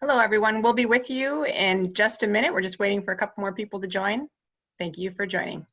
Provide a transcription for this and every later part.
Hello, everyone. We'll be with you in just a minute. We're just waiting for a couple more people to join. Thank you for joining.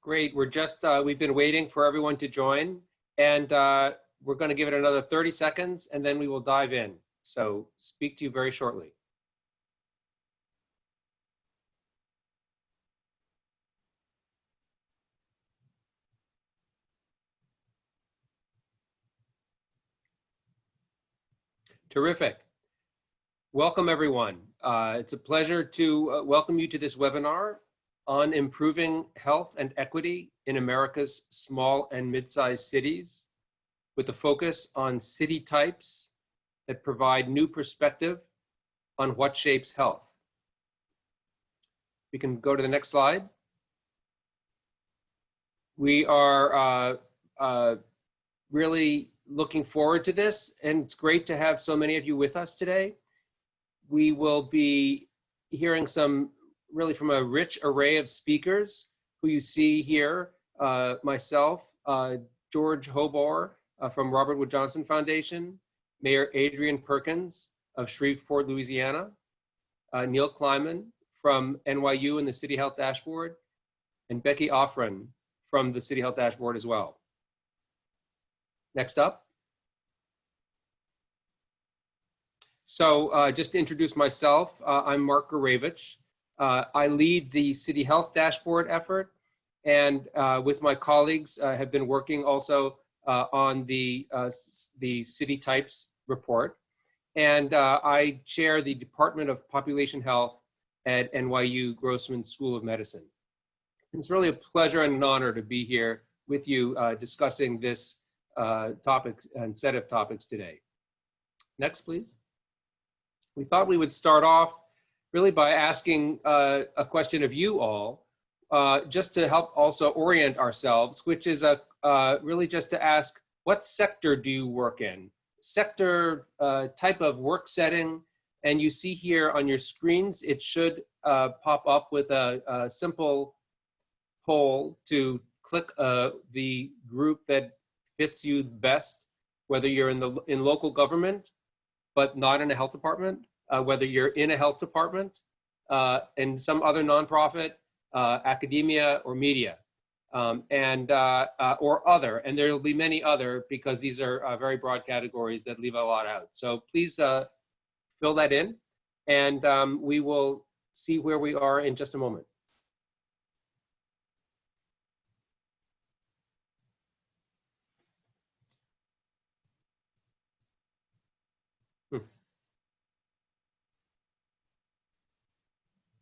Great. We've been waiting for everyone to join, and we're going to give it another 30 seconds, and then we will dive in. So speak to you very shortly. Terrific. Welcome, everyone. It's a pleasure to welcome you to this webinar on improving health and equity in America's small and mid-sized cities, with a focus on city types that provide new perspective on what shapes health. We can go to the next slide. We are really looking forward to this, and it's great to have so many of you with us today. We will be hearing really from a rich array of speakers who you see here. Myself, George Hobor from Robert Wood Johnson Foundation, Mayor Adrian Perkins of Shreveport, Louisiana, Neil Kleiman from NYU and the City Health Dashboard, and Becky Offren from the City Health Dashboard as well. Next up. So just to introduce myself, I'm Mark Goravich. I lead the City Health Dashboard effort, and with my colleagues have been working also on the City Types report. And I chair the Department of Population Health at NYU Grossman School of Medicine. It's really a pleasure and an honor to be here with you discussing this topic and set of topics today. Next, please. We thought we would start off really by asking a question of you all, just to help also orient ourselves, which is really just to ask, what sector do you work in? Sector, type of work setting, and you see here on your screens, it should pop up with a simple poll to click the group that fits you best, whether you're in local government, but not in a health department, whether you're in a health department, and some other nonprofit, academia, or media, or other. And there will be many other, because these are very broad categories that leave a lot out. So please fill that in, and we will see where we are in just a moment.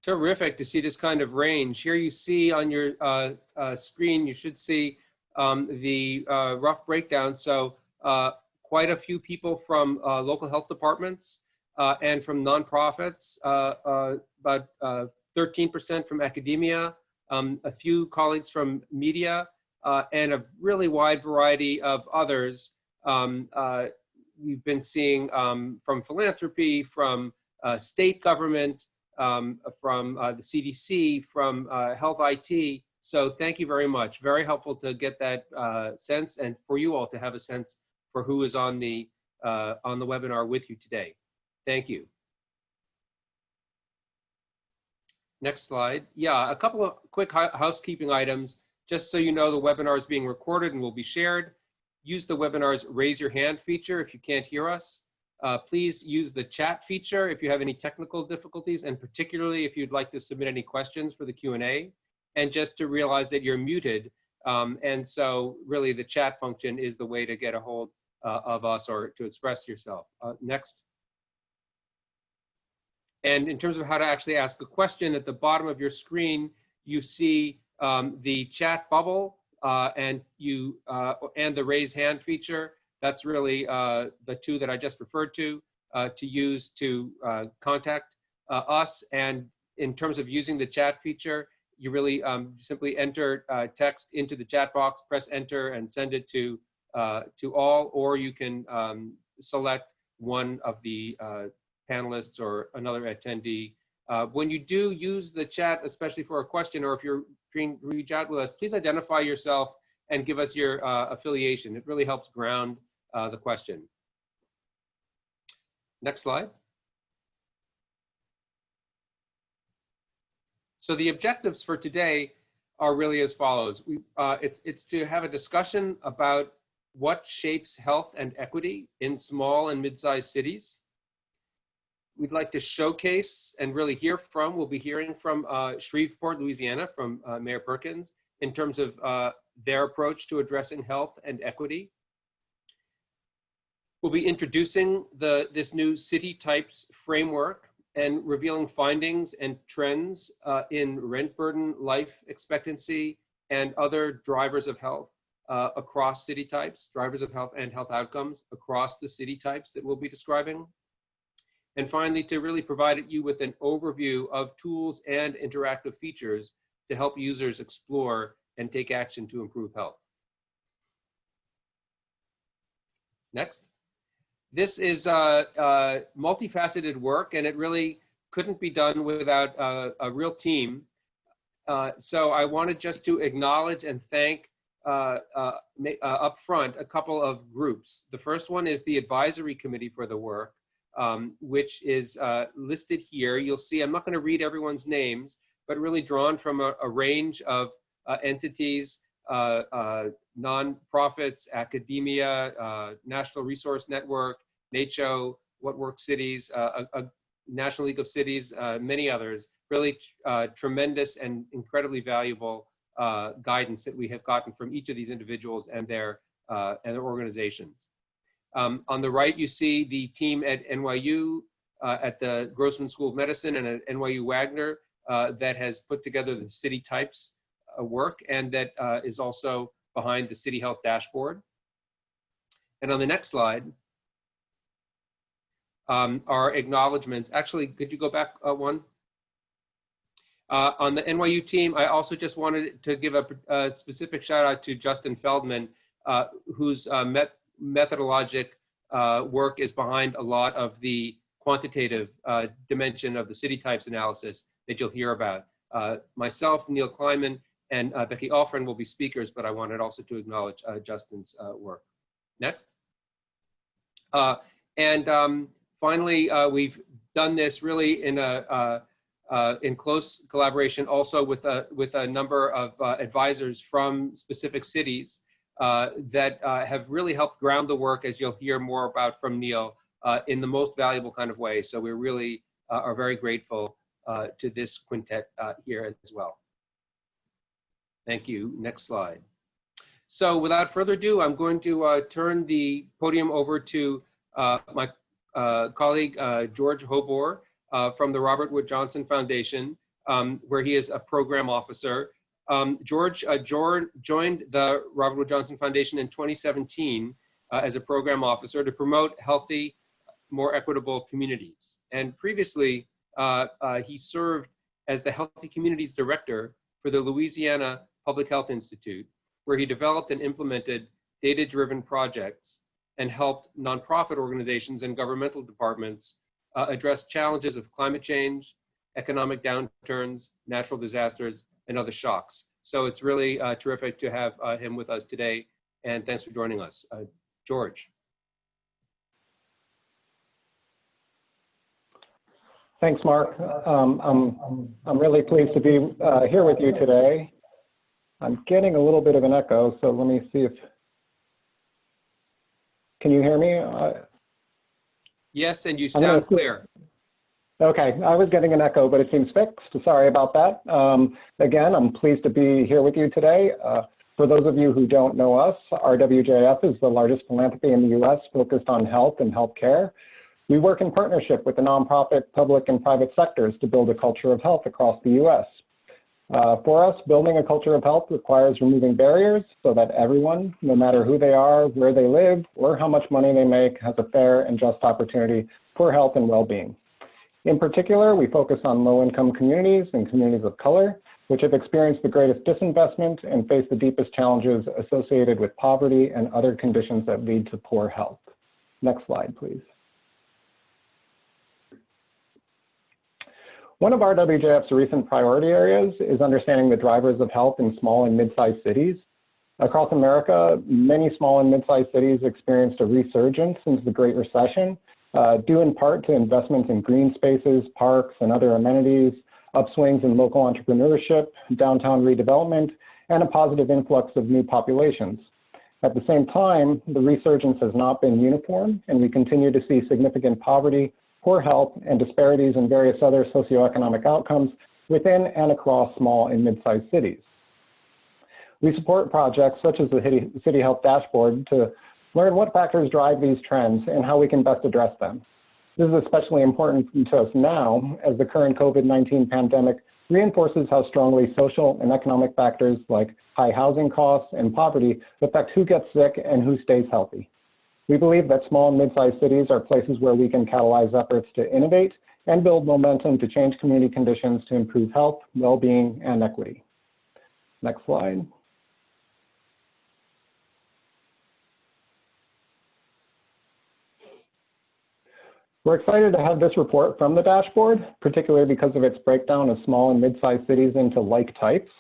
Terrific to see this kind of range. Here you see on your screen, you should see the rough breakdown. So quite a few people from local health departments and from nonprofits, about 13% from academia, a few colleagues from media, and a really wide variety of others. We've been seeing from philanthropy, from state government, from the CDC, from Health IT. So thank you very much. Very helpful to get that sense, and for you all to have a sense for who is on the webinar with you today. Thank you. Next slide. Yeah, a couple of quick housekeeping items. Just so you know, the webinar is being recorded and will be shared. Use the webinar's raise your hand feature if you can't hear us. Please use the chat feature if you have any technical difficulties, and particularly if you'd like to submit any questions for the Q&A. And just to realize that you're muted, and so really the chat function is the way to get a hold of us or to express yourself. Next. And in terms of how to actually ask a question, at the bottom of your screen, you see the chat bubble and the raise hand feature. That's really the two that I just referred to use to contact us. And in terms of using the chat feature, you really simply enter text into the chat box, press enter, and send it to all, or you can select one of the panelists or another attendee. When you do use the chat, especially for a question, or if you're trying to reach out with us, please identify yourself and give us your affiliation. It really helps ground the question. Next slide. So the objectives for today are really as follows. It's to have a discussion about what shapes health and equity in small and mid-sized cities. We'd like to showcase and really hear from, we'll be hearing from Shreveport, Louisiana, from Mayor Perkins in terms of their approach to addressing health and equity. We'll be introducing this new city types framework and revealing findings and trends in rent burden, life expectancy, and other drivers of health across city types, drivers of health and health outcomes across the city types that we'll be describing. And finally, to really provide you with an overview of tools and interactive features to help users explore and take action to improve health. Next. This is multifaceted work, and it really couldn't be done without a real team. So I wanted just to acknowledge and thank up front a couple of groups. The first one is the advisory committee for the work, which is listed here. You'll see, I'm not going to read everyone's names, but really drawn from a range of entities, nonprofits, academia, National Resource Network, NACCHO, What Works Cities, National League of Cities, many others. Really tremendous and incredibly valuable guidance that we have gotten from each of these individuals and their organizations. On the right, you see the team at NYU, at the Grossman School of Medicine, and at NYU Wagner that has put together the city types work, and that is also behind the City Health Dashboard. And on the next slide are acknowledgements. Actually, could you go back one? On the NYU team, I also just wanted to give a specific shout out to Justin Feldman, whose methodologic work is behind a lot of the quantitative dimension of the city types analysis that you'll hear about. Myself, Neil Kleiman, and Becky Alfred will be speakers, but I wanted also to acknowledge Justin's work. Next. Finally, we've done this really in close collaboration also with a number of advisors from specific cities that have really helped ground the work, as you'll hear more about from Neil, in the most valuable kind of way. So we really are very grateful to this quintet here as well. Thank you. Next slide. So without further ado, I'm going to turn the podium over to my colleague, George Hobor, from the Robert Wood Johnson Foundation, where he is a program officer. George joined the Robert Wood Johnson Foundation in 2017 as a program officer to promote healthy, more equitable communities. And previously, he served as the Healthy Communities Director for the Louisiana Public Health Institute, where he developed and implemented data-driven projects and helped nonprofit organizations and governmental departments address challenges of climate change, economic downturns, natural disasters, and other shocks. So it's really terrific to have him with us today, and thanks for joining us. George. Thanks, Mark. I'm really pleased to be here with you today. I'm getting a little bit of an echo, so let me see if, can you hear me? Yes, and you sound clear. Okay, I was getting an echo, but it seems fixed. Sorry about that. Again, I'm pleased to be here with you today. For those of you who don't know us, RWJF is the largest philanthropy in the US focused on health and healthcare. We work in partnership with the nonprofit, public, and private sectors to build a culture of health across the US. For us, building a culture of health requires removing barriers so that everyone, no matter who they are, where they live, or how much money they make, has a fair and just opportunity for health and well-being. In particular, we focus on low-income communities and communities of color, which have experienced the greatest disinvestment and face the deepest challenges associated with poverty and other conditions that lead to poor health. Next slide, please. One of RWJF's recent priority areas is understanding the drivers of health in small and mid-sized cities. Across America, many small and mid-sized cities experienced a resurgence since the Great Recession, due in part to investments in green spaces, parks, and other amenities, upswings in local entrepreneurship, downtown redevelopment, and a positive influx of new populations. At the same time, the resurgence has not been uniform, and we continue to see significant poverty, poor health, and disparities in various other socioeconomic outcomes within and across small and mid-sized cities. We support projects such as the City Health Dashboard to learn what factors drive these trends and how we can best address them. This is especially important to us now as the current COVID-19 pandemic reinforces how strongly social and economic factors like high housing costs and poverty affect who gets sick and who stays healthy. We believe that small and mid-sized cities are places where we can catalyze efforts to innovate and build momentum to change community conditions to improve health, well-being, and equity. Next slide. We're excited to have this report from the dashboard, particularly because of its breakdown of small and mid-sized cities into like types.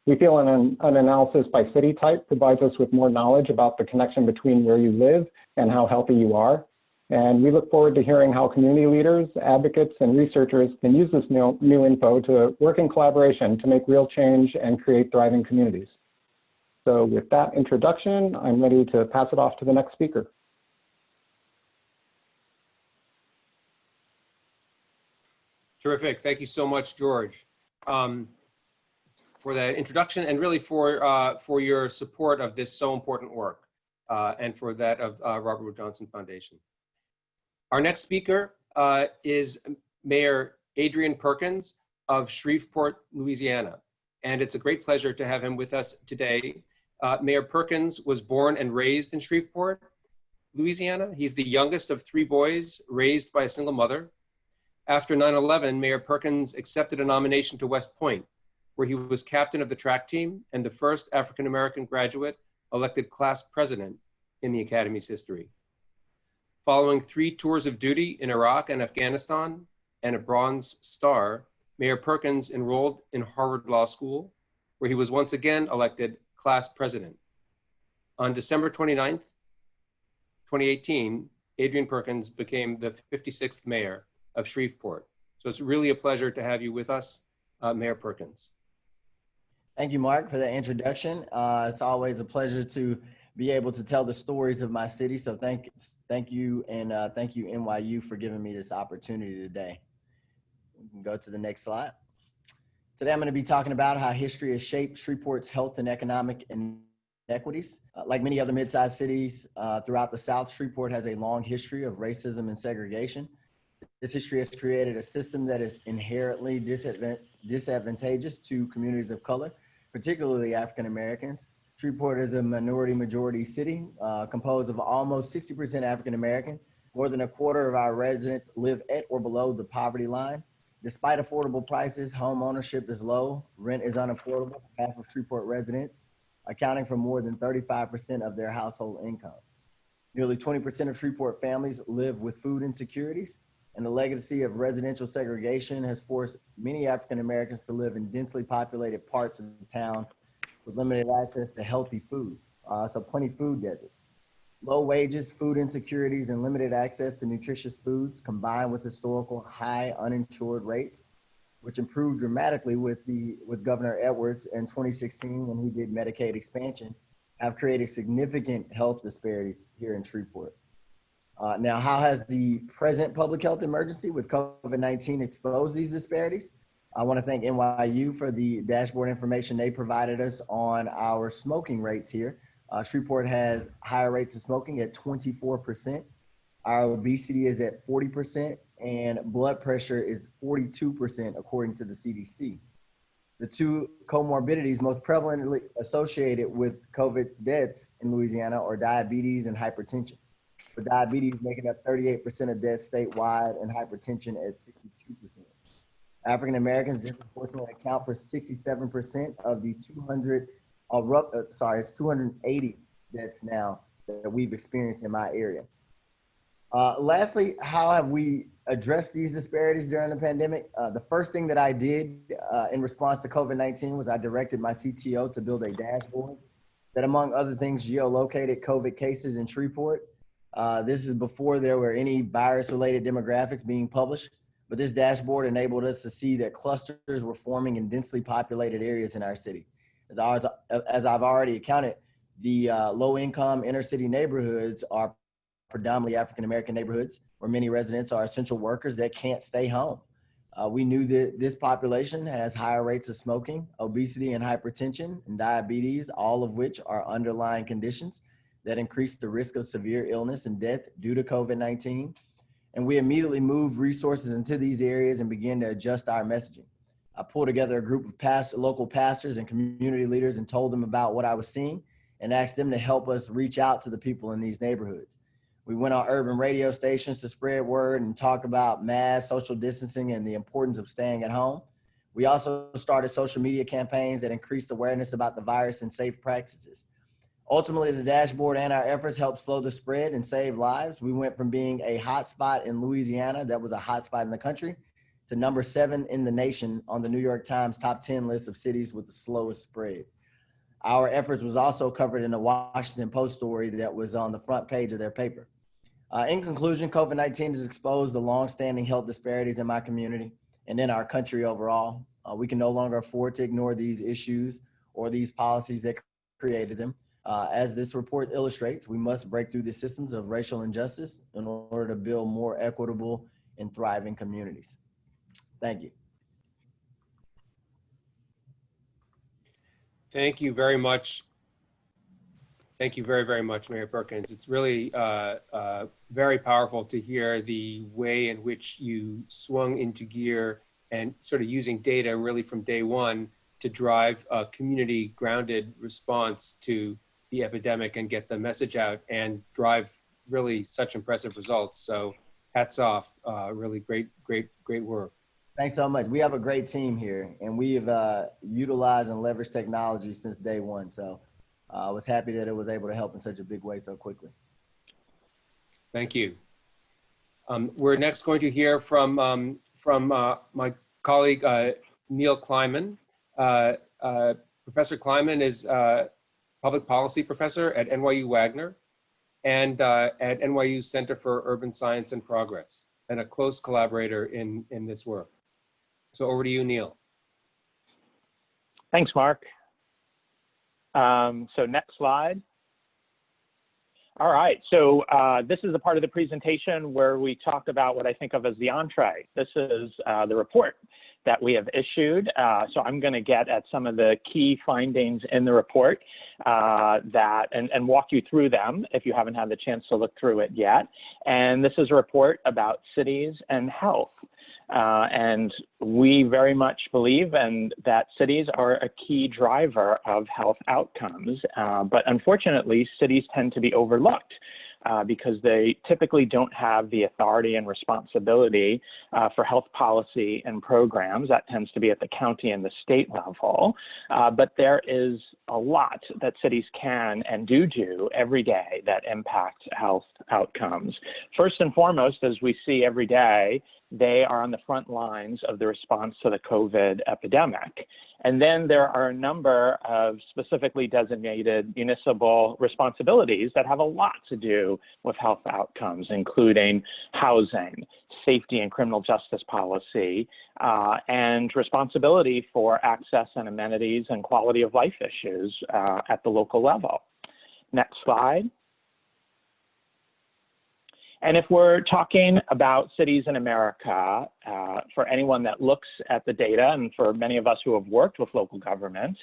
We feel an analysis by city type provides us with more knowledge about the connection between where you live and how healthy you are. And we look forward to hearing how community leaders, advocates, and researchers can use this new info to work in collaboration to make real change and create thriving communities. So with that introduction, I'm ready to pass it off to the next speaker. Terrific. Thank you so much, George, for that introduction and really for your support of this so important work and for that of Robert Wood Johnson Foundation. Our next speaker is Mayor Adrian Perkins of Shreveport, Louisiana. And it's a great pleasure to have him with us today. Mayor Perkins was born and raised in Shreveport, Louisiana. He's the youngest of 3 boys raised by a single mother. After 9/11, Mayor Perkins accepted a nomination to West Point, where he was captain of the track team and the first African-American graduate elected class president in the Academy's history. Following 3 tours of duty in Iraq and Afghanistan and a Bronze Star, Mayor Perkins enrolled in Harvard Law School, where he was once again elected class president. On December 29th, 2018, Adrian Perkins became the 56th mayor of Shreveport. So it's really a pleasure to have you with us, Mayor Perkins. Thank you, Mark, for that introduction. It's always a pleasure to be able to tell the stories of my city. So thank you, and thank you, NYU, for giving me this opportunity today. We can go to the next slide. Today, I'm going to be talking about how history has shaped Shreveport's health and economic inequities. Like many other mid-sized cities throughout the South, Shreveport has a long history of racism and segregation. This history has created a system that is inherently disadvantageous to communities of color, particularly African Americans. Shreveport is a minority-majority city composed of almost 60% African American. More than a quarter of our residents live at or below the poverty line. Despite affordable prices, home ownership is low, rent is unaffordable. Half of Shreveport residents, accounting for more than 35% of their household income. Nearly 20% of Shreveport families live with food insecurities. And the legacy of residential segregation has forced many African Americans to live in densely populated parts of town with limited access to healthy food, so plenty food deserts. Low wages, food insecurities, and limited access to nutritious foods combined with historical high uninsured rates, which improved dramatically with Governor Edwards in 2016 when he did Medicaid expansion, have created significant health disparities here in Shreveport. Now, how has the present public health emergency with COVID-19 exposed these disparities? I want to thank NYU for the dashboard information they provided us on our smoking rates here. Shreveport has higher rates of smoking at 24%. Our obesity is at 40%, and blood pressure is 42%, according to the CDC. The two comorbidities most prevalently associated with COVID deaths in Louisiana are diabetes and hypertension, with diabetes making up 38% of deaths statewide and hypertension at 62%. African Americans disproportionately account for 67% of the 280 deaths now that we've experienced in my area. Lastly, how have we addressed these disparities during the pandemic? The first thing that I did in response to COVID-19 was I directed my CTO to build a dashboard that, among other things, geolocated COVID cases in Shreveport. This is before there were any virus-related demographics being published, but this dashboard enabled us to see that clusters were forming in densely populated areas in our city. As I've already accounted, the low-income inner-city neighborhoods are predominantly African-American neighborhoods where many residents are essential workers that can't stay home. We knew that this population has higher rates of smoking, obesity, and hypertension, and diabetes, all of which are underlying conditions that increase the risk of severe illness and death due to COVID-19. And we immediately moved resources into these areas and began to adjust our messaging. I pulled together a group of local pastors and community leaders and told them about what I was seeing and asked them to help us reach out to the people in these neighborhoods. We went on urban radio stations to spread word and talk about mass social distancing and the importance of staying at home. We also started social media campaigns that increased awareness about the virus and safe practices. Ultimately, the dashboard and our efforts helped slow the spread and save lives. We went from being a hotspot in Louisiana, that was a hotspot in the country, to number 7 in the nation on the New York Times top 10 list of cities with the slowest spread. Our efforts was also covered in a Washington Post story that was on the front page of their paper. In conclusion, COVID-19 has exposed the longstanding health disparities in my community and in our country overall. We can no longer afford to ignore these issues or these policies that created them. As this report illustrates, we must break through the systems of racial injustice in order to build more equitable and thriving communities. Thank you. Thank you very much. Thank you very, very much, Mayor Perkins. It's really very powerful to hear the way in which you swung into gear and sort of using data really from day one to drive a community grounded response to the epidemic and get the message out and drive really such impressive results. So hats off, really great work. Thanks so much. We have a great team here and we have utilized and leveraged technology since day one. So I was happy that it was able to help in such a big way so quickly. Thank you. We're next going to hear from my colleague, Neil Kleiman. Professor Kleiman is public policy professor at NYU Wagner and at NYU Center for Urban Science and Progress, and a close collaborator in this work. So over to you, Neil. Thanks, Mark. So next slide. All right, so this is a part of the presentation where we talk about what I think of as the entree. This is the report that we have issued. So I'm gonna get at some of the key findings in the report and walk you through them if you haven't had the chance to look through it yet. And this is a report about cities and health. And we very much believe that cities are a key driver of health outcomes, but unfortunately, cities tend to be overlooked because they typically don't have the authority and responsibility for health policy and programs. That tends to be at the county and the state level. But there is a lot that cities can and do every day that impact health outcomes. First and foremost, as we see every day, they are on the front lines of the response to the COVID epidemic. And then there are a number of specifically designated municipal responsibilities that have a lot to do with health outcomes, including housing, safety and criminal justice policy, and responsibility for access and amenities and quality of life issues at the local level. Next slide. And if we're talking about cities in America, for anyone that looks at the data, and for many of us who have worked with local governments,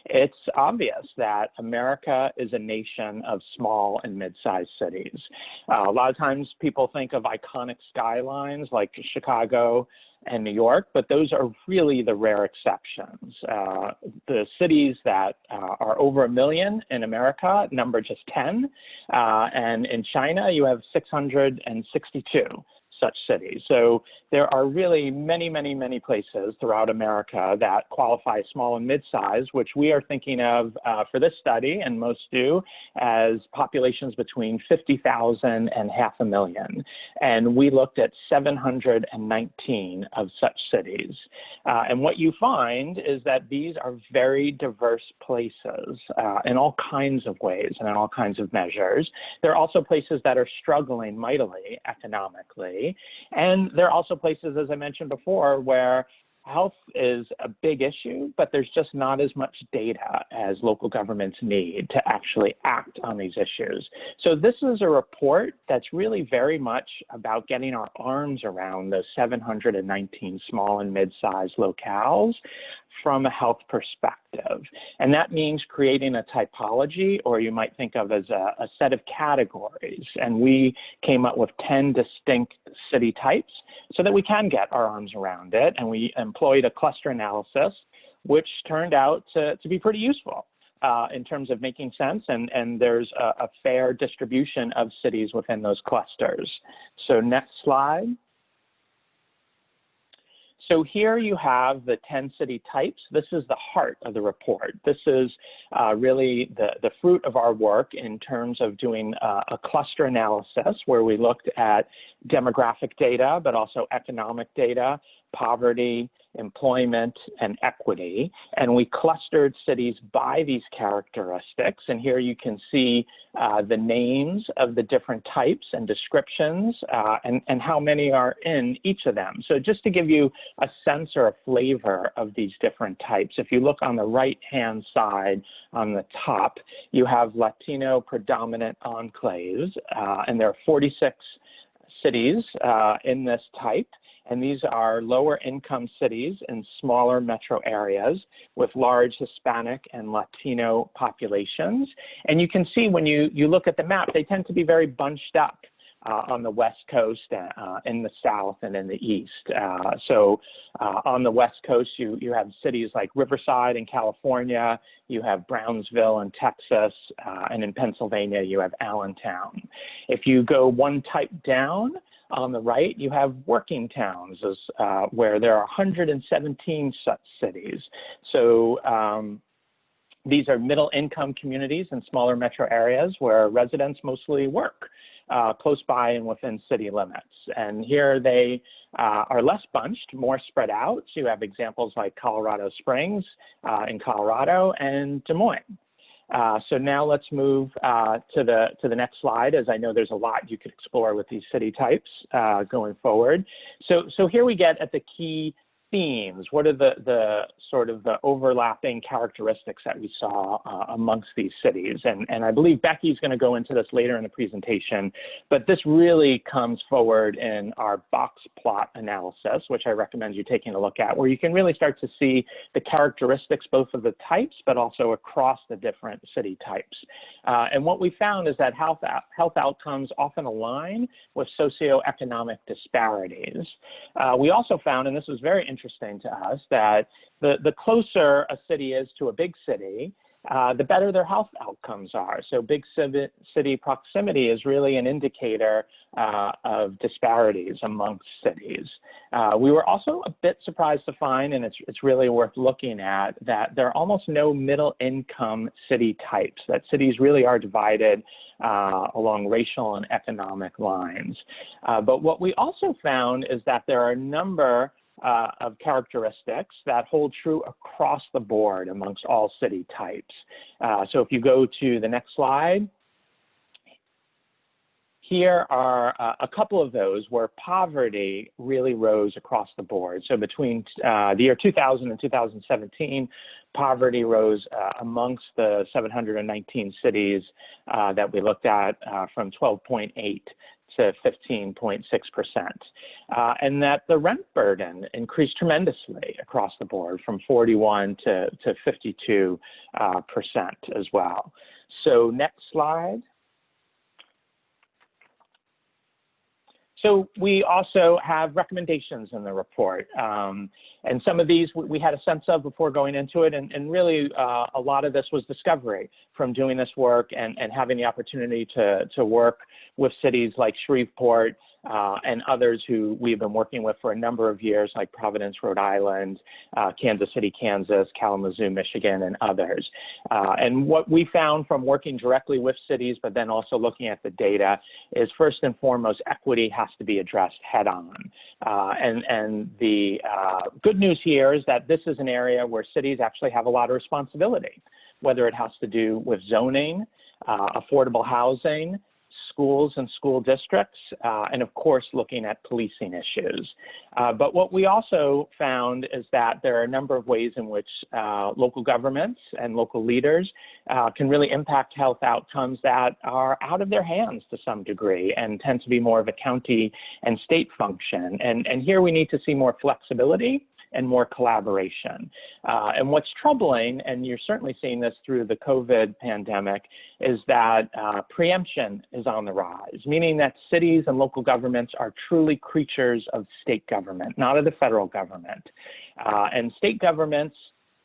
it's obvious that America is a nation of small and mid-sized cities. A lot of times people think of iconic skylines like Chicago and New York, but those are really the rare exceptions. The cities that are over 1 million in America number just 10, and in China you have 662 such cities. So there are really many, many, many places throughout America that qualify small and mid-sized, which we are thinking of for this study, and most do, as populations between 50,000 and 500,000. And we looked at 719 of such cities. And what you find is that these are very diverse places in all kinds of ways and in all kinds of measures. There are also places that are struggling mightily economically. And there are also places, as I mentioned before, where health is a big issue, but there's just not as much data as local governments need to actually act on these issues. So this is a report that's really very much about getting our arms around those 719 small and mid-sized locales from a health perspective. And that means creating a typology, or you might think of as a set of categories. And we came up with 10 distinct city types so that we can get our arms around it. And we employed a cluster analysis, which turned out to be pretty useful in terms of making sense. And there's a fair distribution of cities within those clusters. So next slide. So here you have the 10 city types. This is the heart of the report. This is really the fruit of our work in terms of doing a cluster analysis where we looked at demographic data, but also economic data, poverty, employment, and equity. And we clustered cities by these characteristics. And here you can see the names of the different types and descriptions and how many are in each of them. So just to give you a sense or a flavor of these different types, if you look on the right-hand side on the top, you have Latino predominant enclaves, and there are 46 cities in this type. And these are lower income cities in smaller metro areas with large Hispanic and Latino populations. And you can see when you look at the map, they tend to be very bunched up on the West Coast, in the South, and in the East. So on the West Coast, you have cities like Riverside in California, you have Brownsville in Texas, and in Pennsylvania, you have Allentown. If you go one type down, on the right, you have working towns where there are 117 such cities. So these are middle income communities in smaller metro areas where residents mostly work close by and within city limits. And here they are less bunched, more spread out. So you have examples like Colorado Springs in Colorado and Des Moines. So now let's move to the next slide, as I know there's a lot you could explore with these city types going forward. So here we get at the key themes. What are the sort of the overlapping characteristics that we saw amongst these cities? And I believe Becky's going to go into this later in the presentation, but this really comes forward in our box plot analysis, which I recommend you taking a look at, where you can really start to see the characteristics both of the types, but also across the different city types. And what we found is that health outcomes often align with socioeconomic disparities. We also found, and this was very interesting to us, that the closer a city is to a big city, the better their health outcomes are. So big city proximity is really an indicator of disparities amongst cities. We were also a bit surprised to find, and it's really worth looking at, that there are almost no middle income city types, that cities really are divided along racial and economic lines. But what we also found is that there are a number of characteristics that hold true across the board amongst all city types. So if you go to the next slide, here are a couple of those where poverty really rose across the board. So between the year 2000 and 2017, poverty rose amongst the 719 cities that we looked at from 12.8 to 15.6%, and that the rent burden increased tremendously across the board from 41 to 52% as well. So next slide. So we also have recommendations in the report, and some of these we had a sense of before going into it, and really a lot of this was discovery from doing this work and having the opportunity to work with cities like Shreveport and others who we've been working with for a number of years, like Providence, Rhode Island, Kansas City, Kansas, Kalamazoo, Michigan, and others. And what we found from working directly with cities, but then also looking at the data, is first and foremost, equity has to be addressed head on. And the good news here is that this is an area where cities actually have a lot of responsibility, whether it has to do with zoning, affordable housing, schools and school districts, and of course, looking at policing issues. But what we also found is that there are a number of ways in which local governments and local leaders can really impact health outcomes that are out of their hands to some degree and tend to be more of a county and state function. And here we need to see more flexibility and more collaboration. And what's troubling, and you're certainly seeing this through the COVID pandemic, is that preemption is on the rise, meaning that cities and local governments are truly creatures of state government, not of the federal government. And state governments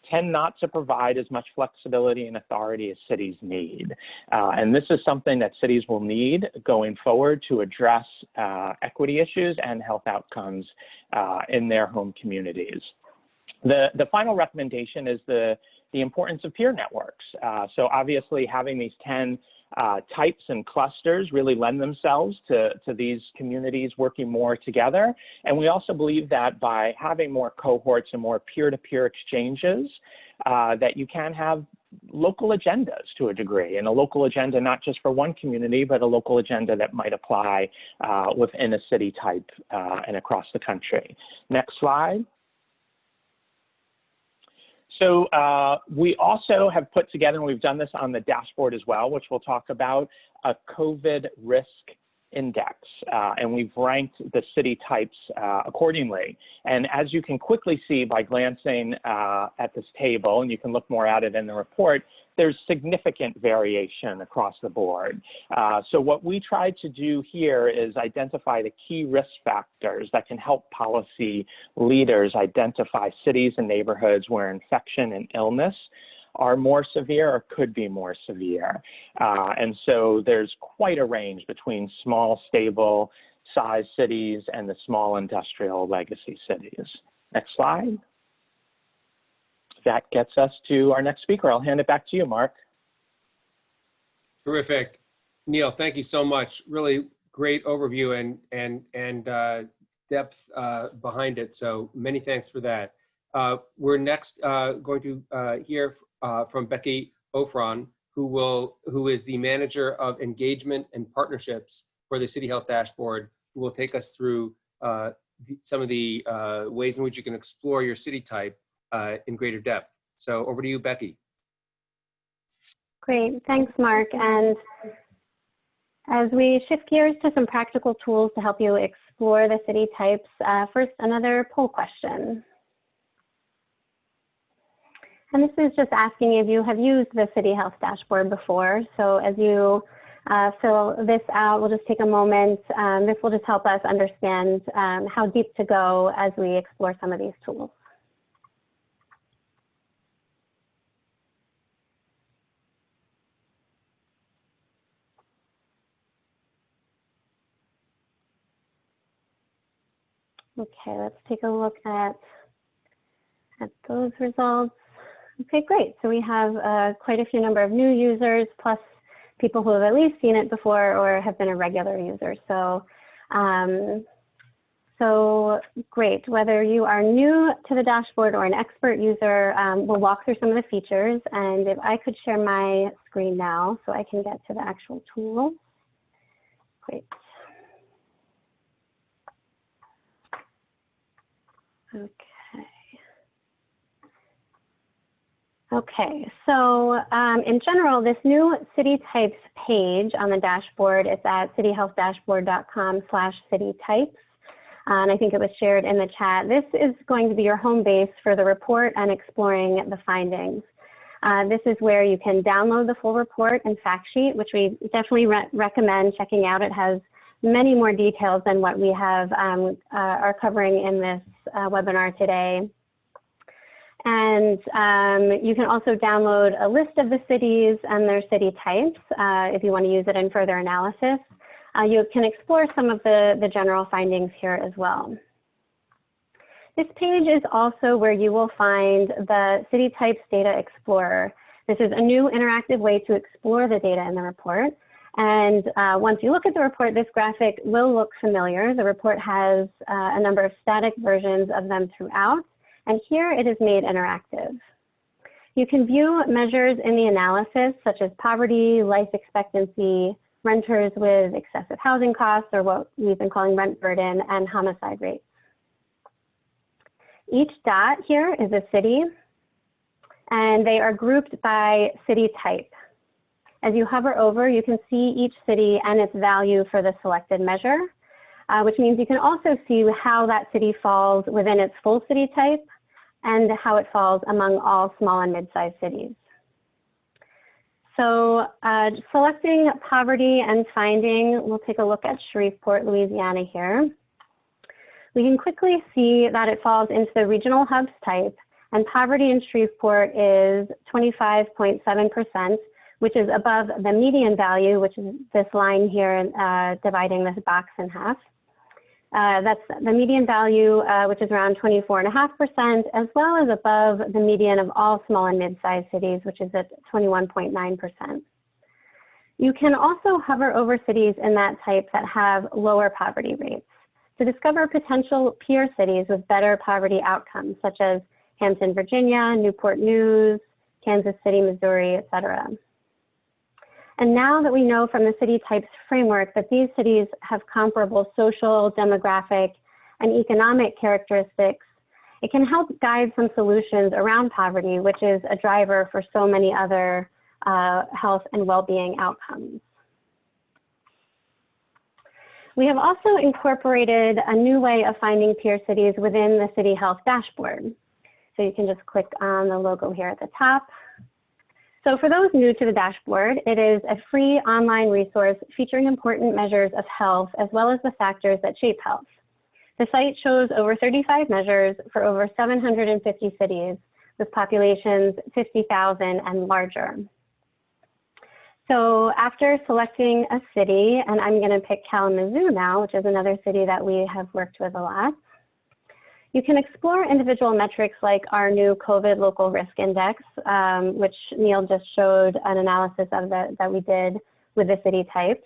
tend not to provide as much flexibility and authority as cities need. And this is something that cities will need going forward to address equity issues and health outcomes in their home communities. The final recommendation is the importance of peer networks. So obviously having these 10 types and clusters really lend themselves to these communities working more together. And we also believe that by having more cohorts and more peer-to-peer exchanges, that you can have local agendas to a degree, and a local agenda not just for one community, but a local agenda that might apply within a city type and across the country. Next slide. So we also have put together, and we've done this on the dashboard as well, which we'll talk about, a COVID risk index, and we've ranked the city types accordingly. And as you can quickly see by glancing at this table, and you can look more at it in the report, there's significant variation across the board. So what we tried to do here is identify the key risk factors that can help policy leaders identify cities and neighborhoods where infection and illness are more severe or could be more severe. And so there's quite a range between small, stable size cities and the small industrial legacy cities. Next slide. That gets us to our next speaker. I'll hand it back to you, Mark. Terrific. Neil, thank you so much. Really great overview and depth behind it. So many thanks for that. We're next going to hear from Becky Ofron, who is the manager of engagement and partnerships for the City Health Dashboard, who will take us through some of the ways in which you can explore your city type in greater depth. So over to you, Becky. Great, thanks, Mark. And as we shift gears to some practical tools to help you explore the city types, first, another poll question. And this is just asking if you have used the City Health Dashboard before. So as you fill this out, we'll just take a moment. This will just help us understand how deep to go as we explore some of these tools. Okay, let's take a look at those results. Okay, great. So we have quite a few number of new users, plus people who have at least seen it before or have been a regular user. So, so great. Whether you are new to the dashboard or an expert user, we'll walk through some of the features. And if I could share my screen now so I can get to the actual tool. Great. Okay. Okay, so in general, this new city types page on the dashboard. It's at cityhealthdashboard.com/citytypes. And I think it was shared in the chat. This is going to be your home base for the report and exploring the findings. This is where you can download the full report and fact sheet, which we definitely recommend checking out. It has many more details than what we have are covering in this webinar today. And you can also download a list of the cities and their city types if you want to use it in further analysis. You can explore some of the general findings here as well. This page is also where you will find the City Types Data Explorer. This is a new interactive way to explore the data in the report. And once you look at the report, this graphic will look familiar. The report has a number of static versions of them throughout, and here it is made interactive. You can view measures in the analysis, such as poverty, life expectancy, renters with excessive housing costs, or what we've been calling rent burden, and homicide rates. Each dot here is a city, and they are grouped by city type. As you hover over, you can see each city and its value for the selected measure, which means you can also see how that city falls within its full city type and how it falls among all small and mid-sized cities. So selecting poverty and finding, we'll take a look at Shreveport, Louisiana here. We can quickly see that it falls into the regional hubs type, and poverty in Shreveport is 25.7%, which is above the median value, which is this line here dividing this box in half. That's the median value, which is around 24.5%, as well as above the median of all small and mid-sized cities, which is at 21.9%. You can also hover over cities in that type that have lower poverty rates to discover potential peer cities with better poverty outcomes, such as Hampton, Virginia, Newport News, Kansas City, Missouri, et cetera. And now that we know from the city types framework that these cities have comparable social, demographic, and economic characteristics, it can help guide some solutions around poverty, which is a driver for so many other health and well-being outcomes. We have also incorporated a new way of finding peer cities within the City Health Dashboard. So you can just click on the logo here at the top. So for those new to the dashboard, it is a free online resource featuring important measures of health as well as the factors that shape health. The site shows over 35 measures for over 750 cities with populations 50,000 and larger. So after selecting a city, and I'm going to pick Kalamazoo now, which is another city that we have worked with a lot, you can explore individual metrics like our new COVID local risk index, which Neil just showed an analysis of that we did with the city types.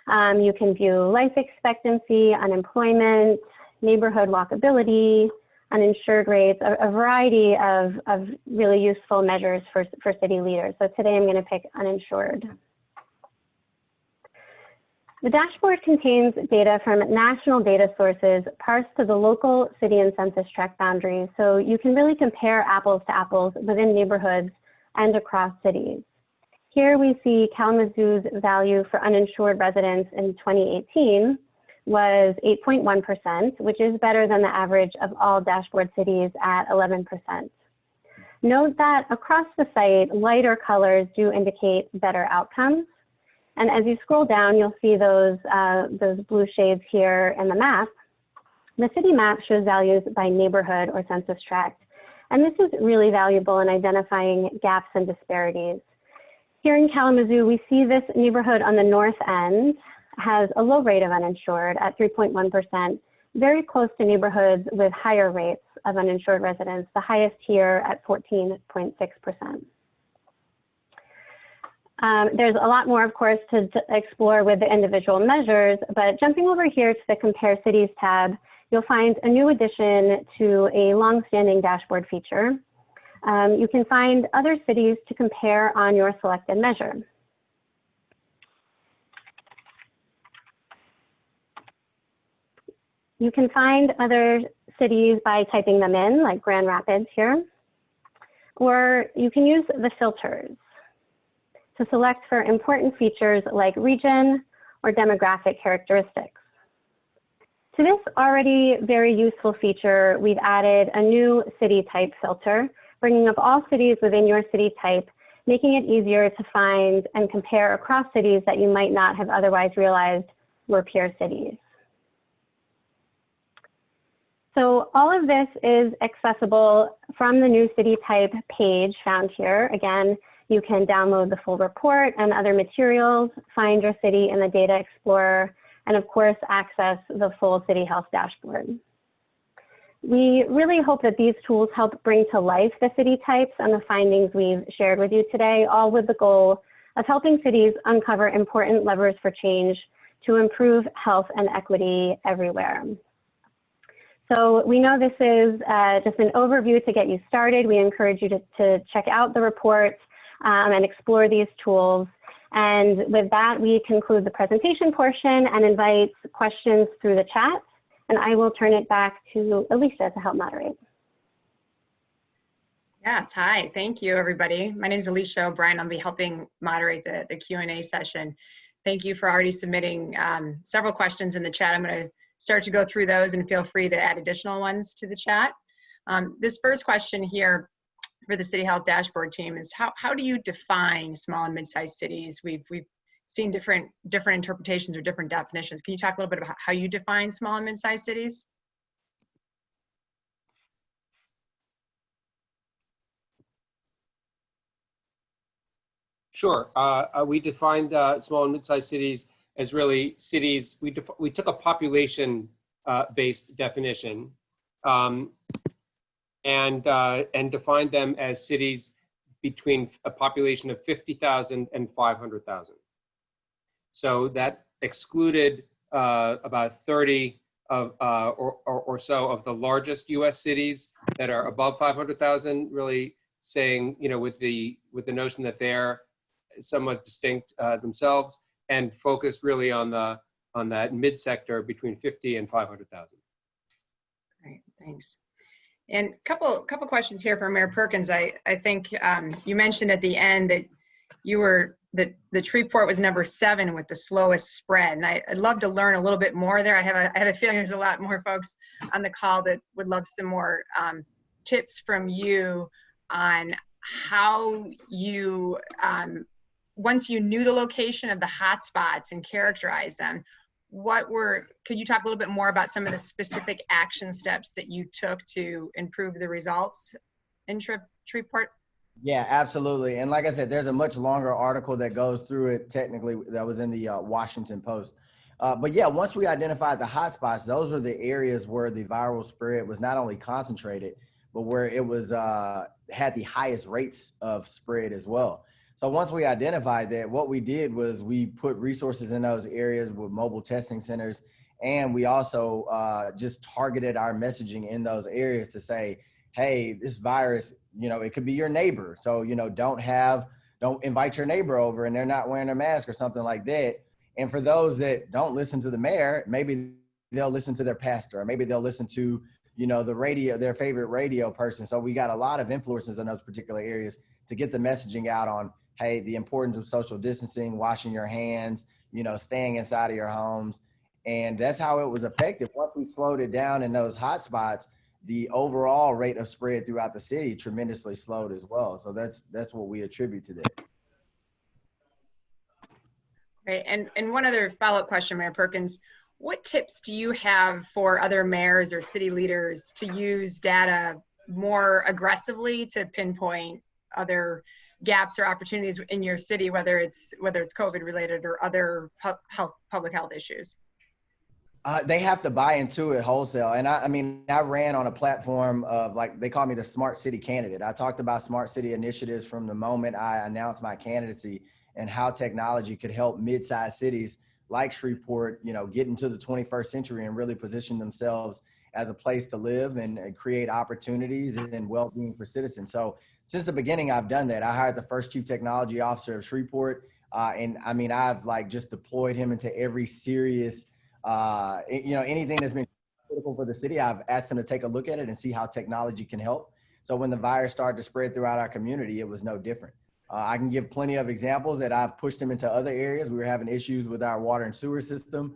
You can view life expectancy, unemployment, neighborhood walkability, uninsured rates, a variety of really useful measures for city leaders. So today I'm going to pick uninsured. The dashboard contains data from national data sources parsed to the local city and census tract boundaries, so you can really compare apples to apples within neighborhoods and across cities. Here we see Kalamazoo's value for uninsured residents in 2018 was 8.1%, which is better than the average of all dashboard cities at 11%. Note that across the site, lighter colors do indicate better outcomes. And as you scroll down, you'll see those blue shades here in the map. The city map shows values by neighborhood or census tract. And this is really valuable in identifying gaps and disparities. Here in Kalamazoo, we see this neighborhood on the north end has a low rate of uninsured at 3.1%, very close to neighborhoods with higher rates of uninsured residents, the highest here at 14.6%. There's a lot more, of course, to explore with the individual measures, but jumping over here to the Compare Cities tab, you'll find a new addition to a long-standing dashboard feature. You can find other cities to compare on your selected measure. You can find other cities by typing them in, like Grand Rapids here, or you can use the filters. to select for important features like region or demographic characteristics. To this already very useful feature, we've added a new city type filter, bringing up all cities within your city type, making it easier to find and compare across cities that you might not have otherwise realized were peer cities. So all of this is accessible from the new city type page found here. Again, you can download the full report and other materials, find your city in the Data Explorer, and of course, access the full City Health dashboard. We really hope that these tools help bring to life the city types and the findings we've shared with you today, all with the goal of helping cities uncover important levers for change to improve health and equity everywhere. So we know this is just an overview to get you started. We encourage you to check out the report and explore these tools. And with that, we conclude the presentation portion and invite questions through the chat. And I will turn it back to Alicia to help moderate. Yes, hi, thank you, everybody. My name is Alicia O'Brien. I'll be helping moderate the Q&A session. Thank you for already submitting several questions in the chat. I'm going to start to go through those and feel free to add additional ones to the chat. This first question here for the City Health Dashboard team is how do you define small and mid-sized cities? We've seen different interpretations or different definitions. Can you talk a little bit about how you define small and mid-sized cities? Sure. We defined small and mid-sized cities as really cities. We took a population-based definition and defined them as cities between a population of 50,000 and 500,000. So that excluded about 30 of or so of the largest U.S. cities that are above 500,000. Really saying, with the notion that they're somewhat distinct themselves, and focused really on that mid sector between 50 and 500,000. Great, thanks. And couple questions here for Mayor Perkins. I think you mentioned at the end that the Shreveport was number 7 with the slowest spread, and I'd love to learn a little bit more there. I have a feeling there's a lot more folks on the call that would love some more tips from you on how you once you knew the location of the hotspots and characterized them, could you talk a little bit more about some of the specific action steps that you took to improve the results in Shreveport? Yeah, absolutely. And like I said, there's a much longer article that goes through it technically that was in the Washington Post. But yeah, once we identified the hotspots, those were the areas where the viral spread was not only concentrated, but where it was had the highest rates of spread as well. So once we identified that, what we did was we put resources in those areas with mobile testing centers. And we also just targeted our messaging in those areas to say, hey, this virus, it could be your neighbor. So, don't invite your neighbor over and they're not wearing a mask or something like that. And for those that don't listen to the mayor, maybe they'll listen to their pastor, or maybe they'll listen to, the radio, their favorite radio person. So we got a lot of influencers in those particular areas to get the messaging out on, hey, the importance of social distancing, washing your hands, staying inside of your homes. And that's how it was effective. Once we slowed it down in those hotspots, the overall rate of spread throughout the city tremendously slowed as well. So that's what we attribute to that. Great. And one other follow-up question, Mayor Perkins. What tips do you have for other mayors or city leaders to use data more aggressively to pinpoint other gaps or opportunities in your city, whether it's COVID related or other public health issues? They have to buy into it wholesale. And I ran on a platform of, like, they call me the smart city candidate. I talked about smart city initiatives from the moment I announced my candidacy, and how technology could help mid-sized cities like Shreveport, get into the 21st century and really position themselves as a place to live and create opportunities and well-being for citizens. So since the beginning, I've done that. I hired the first chief technology officer of Shreveport. And I've just deployed him into every serious, anything that's been critical for the city. I've asked him to take a look at it and see how technology can help. So when the virus started to spread throughout our community, it was no different. I can give plenty of examples that I've pushed them into other areas. We were having issues with our water and sewer system,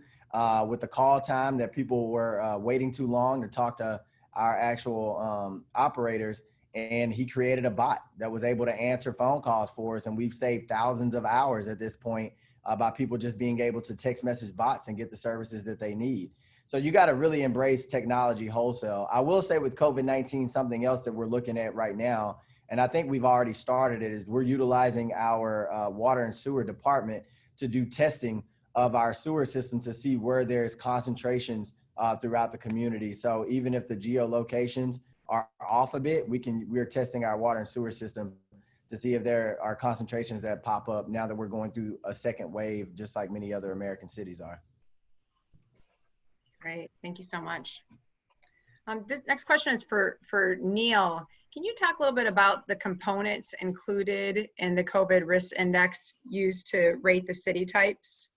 with the call time that people were waiting too long to talk to our actual operators. And he created a bot that was able to answer phone calls for us. And we've saved thousands of hours at this point by people just being able to text message bots and get the services that they need. So you got to really embrace technology wholesale. I will say with COVID-19, something else that we're looking at right now, and I think we've already started it, is we're utilizing our water and sewer department to do testing of our sewer system to see where there's concentrations throughout the community. So even if the geolocations are off a bit, we're testing our water and sewer system to see if there are concentrations that pop up now that we're going through a second wave, just like many other American cities are. Great, thank you so much. This next question is for Neil. Can you talk a little bit about the components included in the COVID risk index used to rate the city types?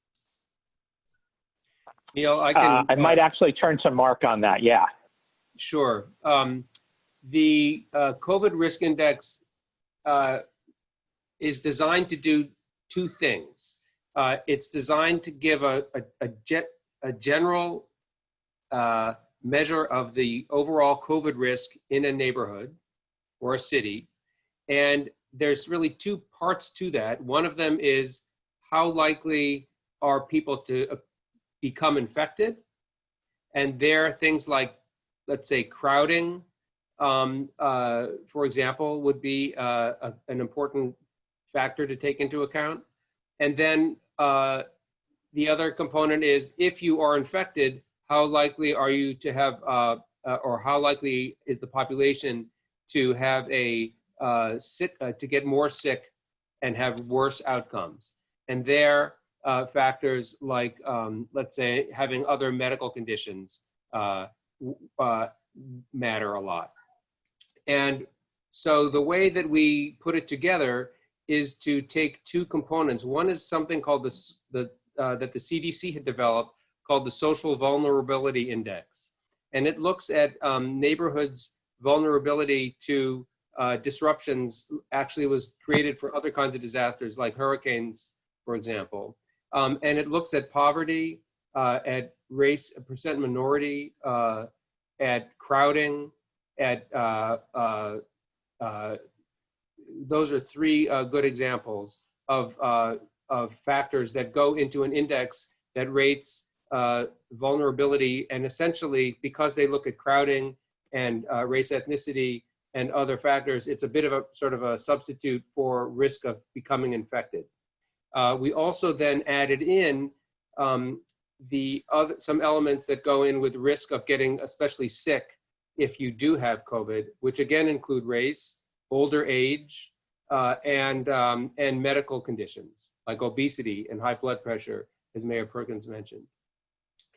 Neil, I can. I might actually turn to Mark on that. Yeah. Sure. The COVID risk index is designed to do two things. It's designed to give a general measure of the overall COVID risk in a neighborhood or a city. And there's really two parts to that. One of them is how likely are people to become infected? And there are things like, let's say, crowding, for example, would be an important factor to take into account. And then the other component is, if you are infected, how likely are you to have, or how likely is the population to have to get more sick and have worse outcomes? And there, factors like, let's say, having other medical conditions matter a lot. And so the way that we put it together is to take two components. One is something called that the CDC had developed, called the Social Vulnerability Index. And it looks at neighborhoods' vulnerability to disruptions. Actually, it was created for other kinds of disasters like hurricanes, for example. And it looks at poverty, at race, percent minority, at crowding, at those are three good examples of factors that go into an index that rates vulnerability. And essentially, because they look at crowding and race, ethnicity, and other factors, it's a bit of a sort of a substitute for risk of becoming infected. We also then added in some elements that go in with risk of getting especially sick if you do have COVID, which again include race, older age, and medical conditions like obesity and high blood pressure, as Mayor Perkins mentioned.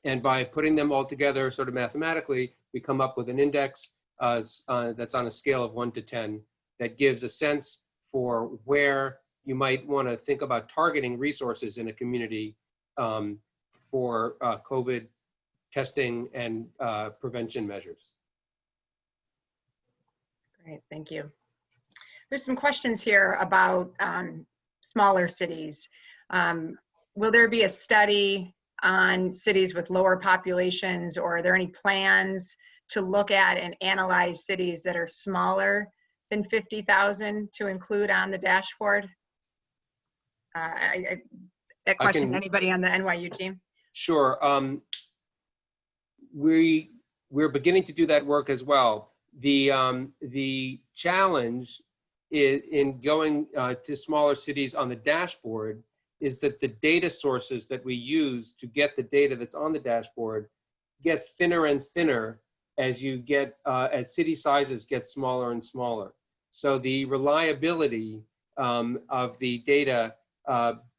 And by putting them all together sort of mathematically, we come up with an index that's on a scale of 1 to 10 that gives a sense for where you might want to think about targeting resources in a community for COVID testing and prevention measures. Great, thank you. There's some questions here about smaller cities. Will there be a study on cities with lower populations, or are there any plans to look at and analyze cities that are smaller than 50,000 to include on the dashboard? That question, anybody on the NYU team? Sure. We're beginning to do that work as well. The challenge in going to smaller cities on the dashboard is that the data sources that we use to get the data that's on the dashboard get thinner and thinner as you get as city sizes get smaller and smaller. So the reliability of the data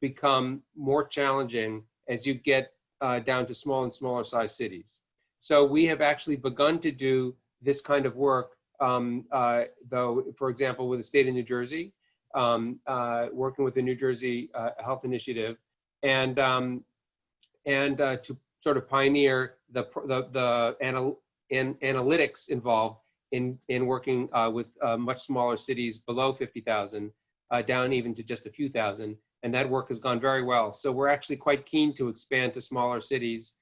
become more challenging as you get down to small and smaller size cities. So we have actually begun to do this kind of work, though, for example, with the state of New Jersey, working with the New Jersey Health Initiative, and to sort of pioneer the analytics involved in working with much smaller cities below 50,000 down even to just a few thousand. And that work has gone very well. So we're actually quite keen to expand to smaller cities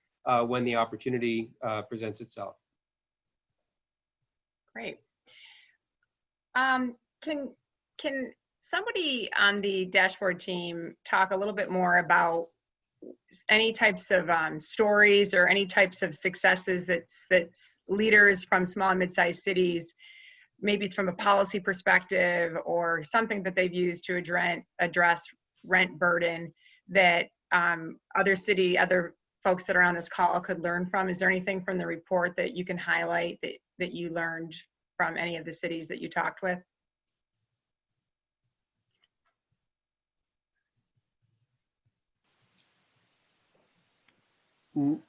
when the opportunity presents itself. Great. Can somebody on the dashboard team talk a little bit more about any types of stories or any types of successes that leaders from small and mid-sized cities, maybe it's from a policy perspective or something that they've used to address rent burden that other folks that are on this call could learn from? Is there anything from the report that you can highlight that you learned from any of the cities that you talked with?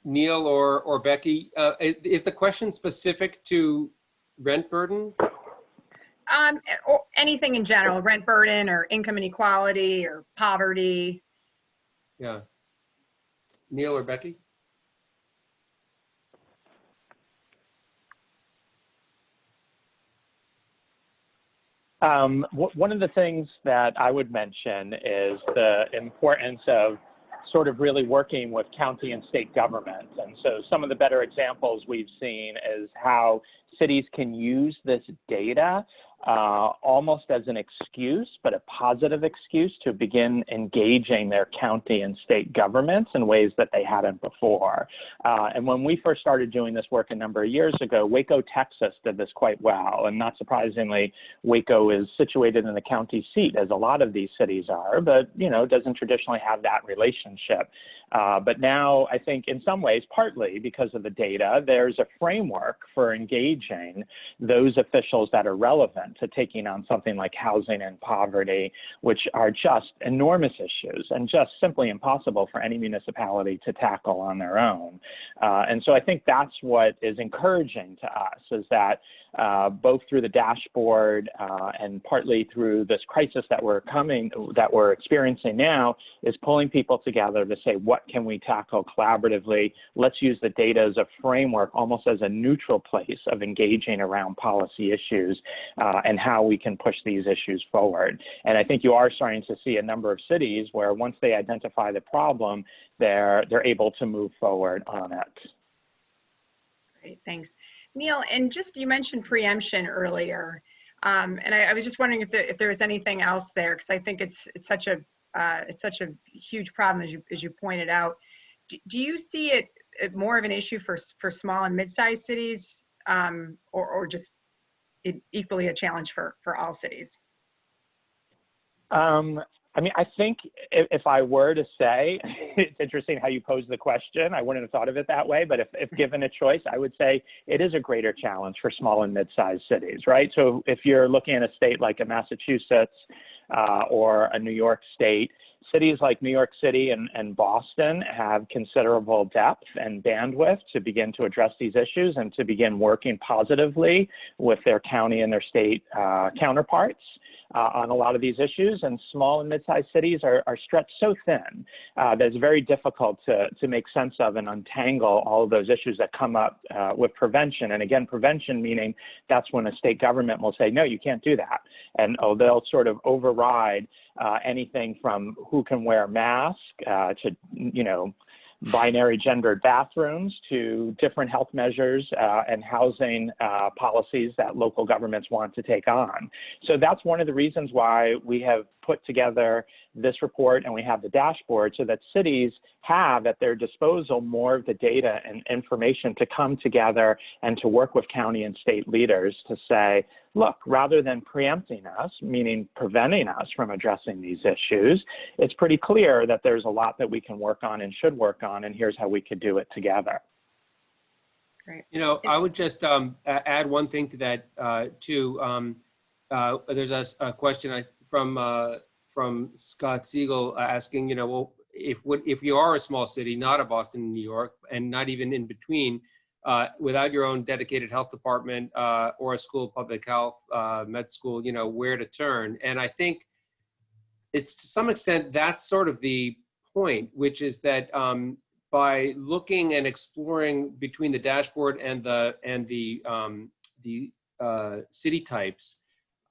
Neil or Becky, is the question specific to rent burden? Or anything in general, rent burden or income inequality or poverty. Yeah. Neil or Becky? One of the things that I would mention is the importance of sort of really working with county and state governments. And so some of the better examples we've seen is how cities can use this data almost as an excuse, but a positive excuse to begin engaging their county and state governments in ways that they hadn't before. And when we first started doing this work a number of years ago, Waco, Texas did this quite well. And not surprisingly, Waco is situated in the county seat, as a lot of these cities are, but doesn't traditionally have that relationship. But now I think in some ways, partly because of the data, there's a framework for engaging those officials that are relevant to taking on something like housing and poverty, which are just enormous issues and just simply impossible for any municipality to tackle on their own. And so I think that's what is encouraging to us, is that both through the dashboard and partly through this crisis that we're experiencing now, is pulling people together to say, what can we tackle collaboratively? Let's use the data as a framework, almost as a neutral place of engaging around policy issues and how we can push these issues forward. And I think you are starting to see a number of cities where once they identify the problem, they're able to move forward on it. Great, thanks. Neil, and just you mentioned preemption earlier, and I was just wondering if there was anything else there, because I think it's such a huge problem as you pointed out. Do you see it more of an issue for small and mid-sized cities, or just equally a challenge for all cities? I mean, I think if I were to say, it's interesting how you pose the question. I wouldn't have thought of it that way, but if given a choice, I would say it is a greater challenge for small and mid-sized cities, right? So if you're looking at a state like a Massachusetts or a New York state, cities like New York City and Boston have considerable depth and bandwidth to begin to address these issues and to begin working positively with their county and their state counterparts on a lot of these issues. And small and mid-sized cities are stretched so thin that it's very difficult to make sense of and untangle all of those issues that come up with prevention. And again, prevention meaning that's when a state government will say, no, you can't do that. And they'll sort of override anything from who can wear a mask to, binary gendered bathrooms to different health measures and housing policies that local governments want to take on. So that's one of the reasons why we have put together this report and we have the dashboard, so that cities have at their disposal more of the data and information to come together and to work with county and state leaders to say, look, rather than preempting us, meaning preventing us from addressing these issues, it's pretty clear that there's a lot that we can work on and should work on, and here's how we could do it together. Great. I would just add one thing to that too. There's a question from Scott Siegel asking, well, if you are a small city, not a Boston and New York, and not even in between, without your own dedicated health department or a school of public health, med school, where to turn. And I think it's to some extent that's sort of the point, which is that by looking and exploring between the dashboard and the city types,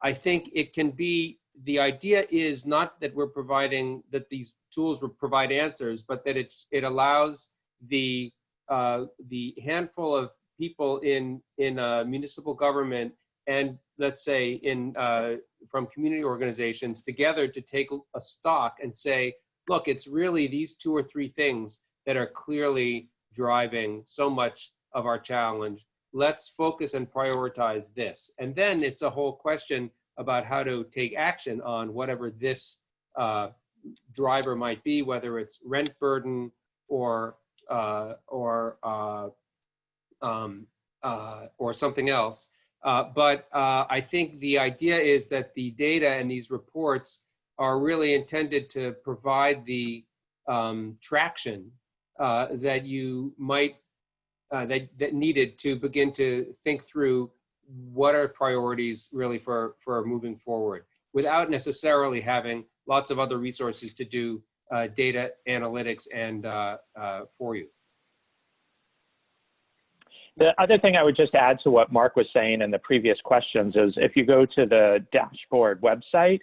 I think it can be the idea is not that that these tools will provide answers, but that it allows the handful of people in municipal government and, let's say, from community organizations together to take a stock and say, look, it's really these 2 or 3 things that are clearly driving so much of our challenge. Let's focus and prioritize this. And then it's a whole question about how to take action on whatever this driver might be, whether it's rent burden or something else. But I think the idea is that the data and these reports are really intended to provide the traction that you might that needed to begin to think through what are priorities really for moving forward, without necessarily having lots of other resources to do data analytics and for you. The other thing I would just add to what Mark was saying in the previous questions is if you go to the dashboard website,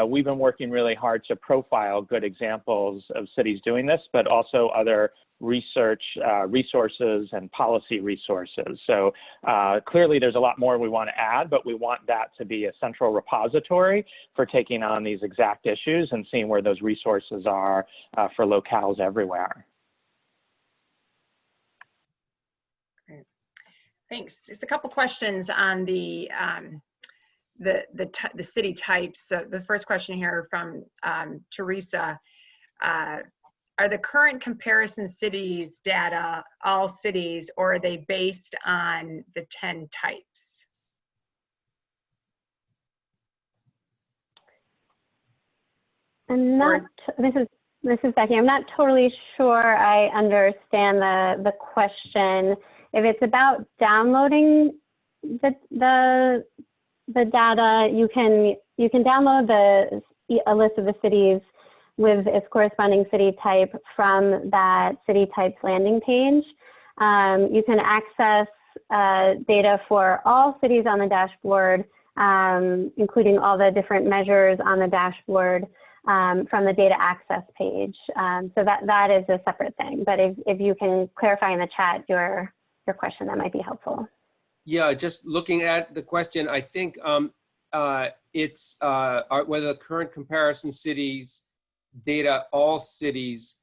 we've been working really hard to profile good examples of cities doing this, but also other research resources and policy resources. So clearly there's a lot more we want to add, but we want that to be a central repository for taking on these exact issues and seeing where those resources are for locales everywhere. Great. Thanks. Just a couple questions on the city types. So the first question here from Teresa. Are the current comparison cities data all cities, or are they based on the 10 types? I'm not, this is Becky. I'm not totally sure I understand the question. If it's about downloading the data, you can download a list of the cities with its corresponding city type from that city types landing page. You can access data for all cities on the dashboard, including all the different measures on the dashboard from the data access page. So that is a separate thing. But if you can clarify in the chat your question, that might be helpful. Yeah, just looking at the question, I think it's whether the current comparison cities data all cities.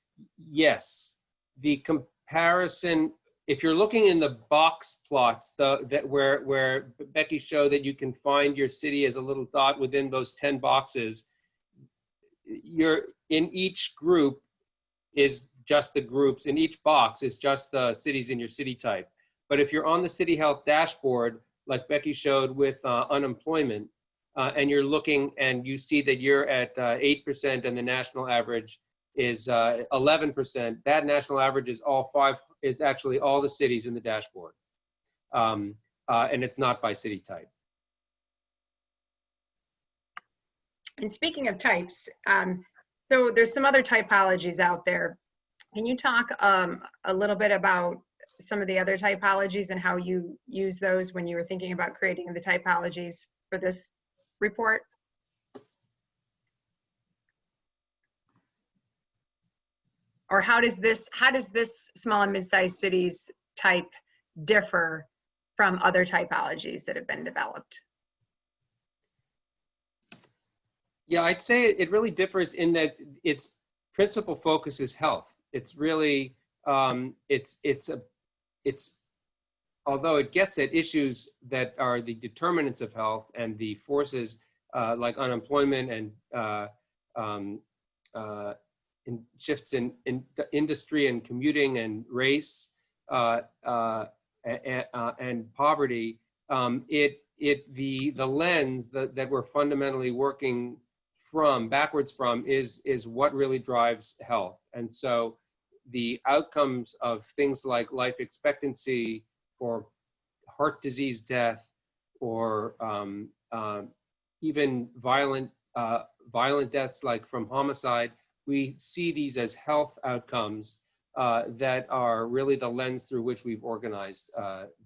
Yes, the comparison, if you're looking in the box plots, where Becky showed that you can find your city as a little dot within those 10 boxes, you're in each group is just the groups, in each box is just the cities in your city type. But if you're on the City Health dashboard, like Becky showed with unemployment, and you're looking and you see that you're at 8% and the national average is 11%, that national average is actually all the cities in the dashboard. And it's not by city type. And speaking of types, so there's some other typologies out there. Can you talk a little bit about some of the other typologies and how you use those when you were thinking about creating the typologies for this report? Or how does this small and mid-sized cities type differ from other typologies that have been developed? Yeah, I'd say it really differs in that its principal focus is health. It's really, although it gets at issues that are the determinants of health and the forces like unemployment and shifts in industry and commuting and race and poverty, the lens that we're fundamentally working backwards from is what really drives health. And so the outcomes of things like life expectancy or heart disease death or even violent deaths like from homicide, we see these as health outcomes that are really the lens through which we've organized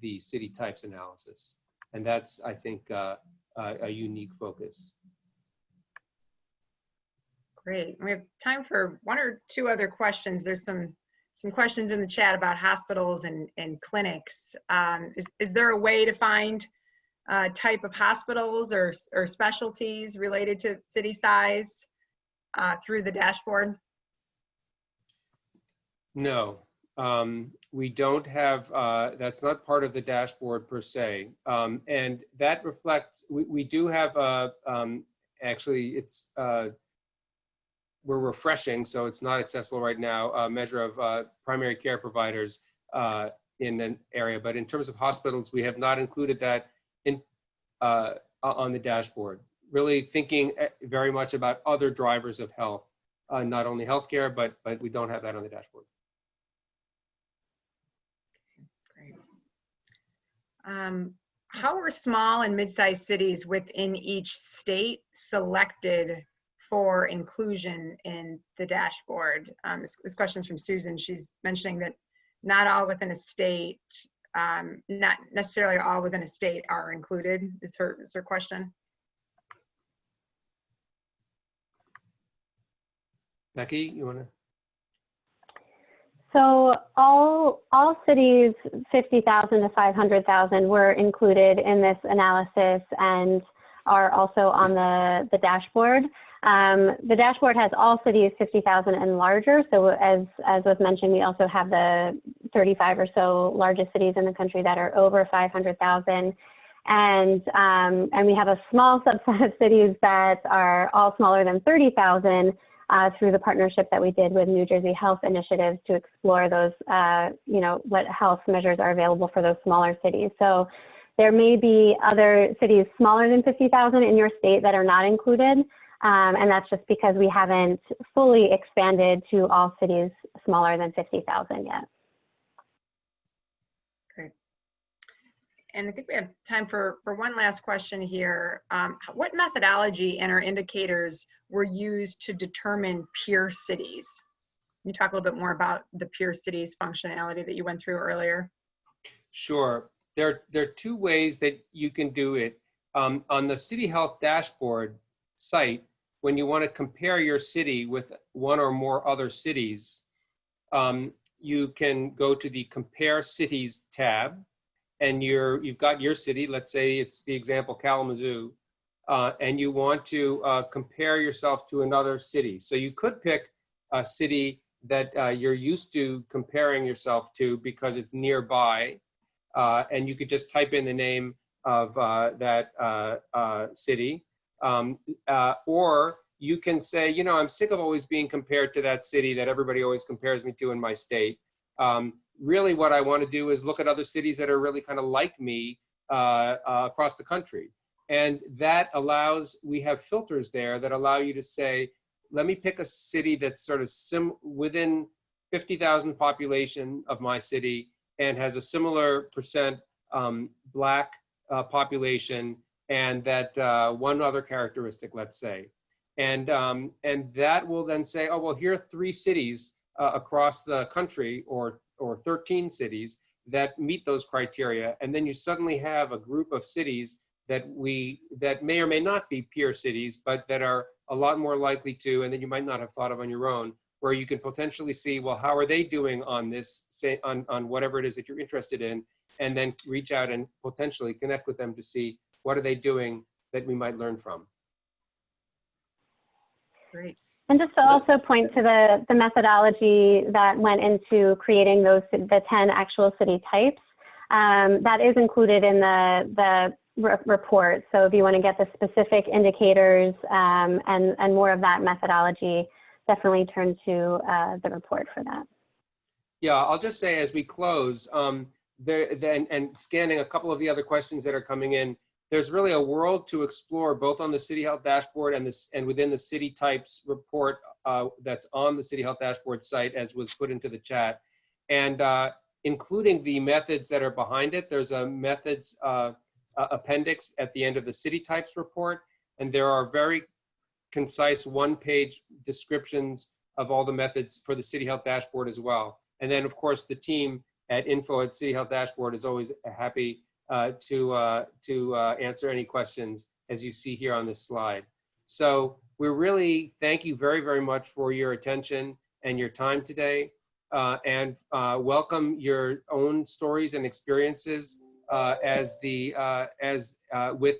the city types analysis. And that's, I think, a unique focus. Great. We have time for one or two other questions. There's some questions in the chat about hospitals and clinics. Is there a way to find type of hospitals or specialties related to city size through the dashboard? No, we don't have, that's not part of the dashboard per se. And that reflects, we do have, actually it's, we're refreshing, so it's not accessible right now, a measure of primary care providers in an area. But in terms of hospitals, we have not included that in on the dashboard. Really thinking very much about other drivers of health, not only healthcare, but we don't have that on the dashboard. Great. How are small and mid-sized cities within each state selected for inclusion in the dashboard? This question's from Susan. She's mentioning that not all within a state, not necessarily all within a state are included, is her question. Becky, you want to? So all cities 50,000 to 500,000 were included in this analysis and are also on the dashboard. The dashboard has all cities 50,000 and larger. So as was mentioned, we also have the 35 or so largest cities in the country that are over 500,000. And we have a small subset of cities that are all smaller than 30,000 through the partnership that we did with New Jersey Health Initiatives to explore those, what health measures are available for those smaller cities. So there may be other cities smaller than 50,000 in your state that are not included. And that's just because we haven't fully expanded to all cities smaller than 50,000 yet. Great. And I think we have time for one last question here. What methodology and or indicators were used to determine peer cities? Can you talk a little bit more about the peer cities functionality that you went through earlier? Sure. There are two ways that you can do it. On the City Health Dashboard site, when you want to compare your city with one or more other cities, you can go to the Compare Cities tab, and you've got your city. Let's say it's the example Kalamazoo, and you want to compare yourself to another city. So you could pick a city that you're used to comparing yourself to because it's nearby, and you could just type in the name of that city. Or you can say, I'm sick of always being compared to that city that everybody always compares me to in my state. Really what I want to do is look at other cities that are really kind of like me across the country. And that allows, we have filters there that allow you to say, let me pick a city that's sort of within 50,000 population of my city and has a similar percent Black population and that one other characteristic, let's say. And that will then say, oh, well, here are 3 cities across the country or 13 cities that meet those criteria. And then you suddenly have a group of cities that may or may not be peer cities, but that are a lot more likely to, and that you might not have thought of on your own, where you can potentially see, well, how are they doing on this, say, on whatever it is that you're interested in, and then reach out and potentially connect with them to see what are they doing that we might learn from. Great. And just to also point to the methodology that went into creating the 10 actual city types, that is included in the report. So if you want to get the specific indicators and more of that methodology, definitely turn to the report for that. Yeah, I'll just say as we close, and scanning a couple of the other questions that are coming in, there's really a world to explore both on the City Health Dashboard and within the city types report that's on the City Health Dashboard site, as was put into the chat. And including the methods that are behind it, there's a methods appendix at the end of the city types report. And there are very concise one-page descriptions of all the methods for the City Health Dashboard as well. And then, of course, the team at info@City Health Dashboard is always happy to answer any questions as you see here on this slide. So we really thank you very, very much for your attention and your time today, and welcome your own stories and experiences with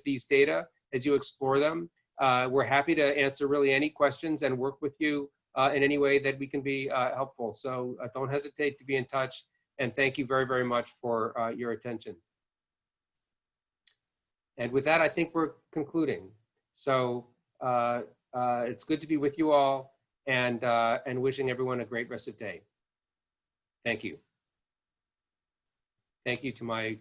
these data as you explore them. We're happy to answer really any questions and work with you in any way that we can be helpful. So don't hesitate to be in touch, and thank you very, very much for your attention. And with that, I think we're concluding. So it's good to be with you all, and wishing everyone a great rest of the day. Thank you. Thank you to my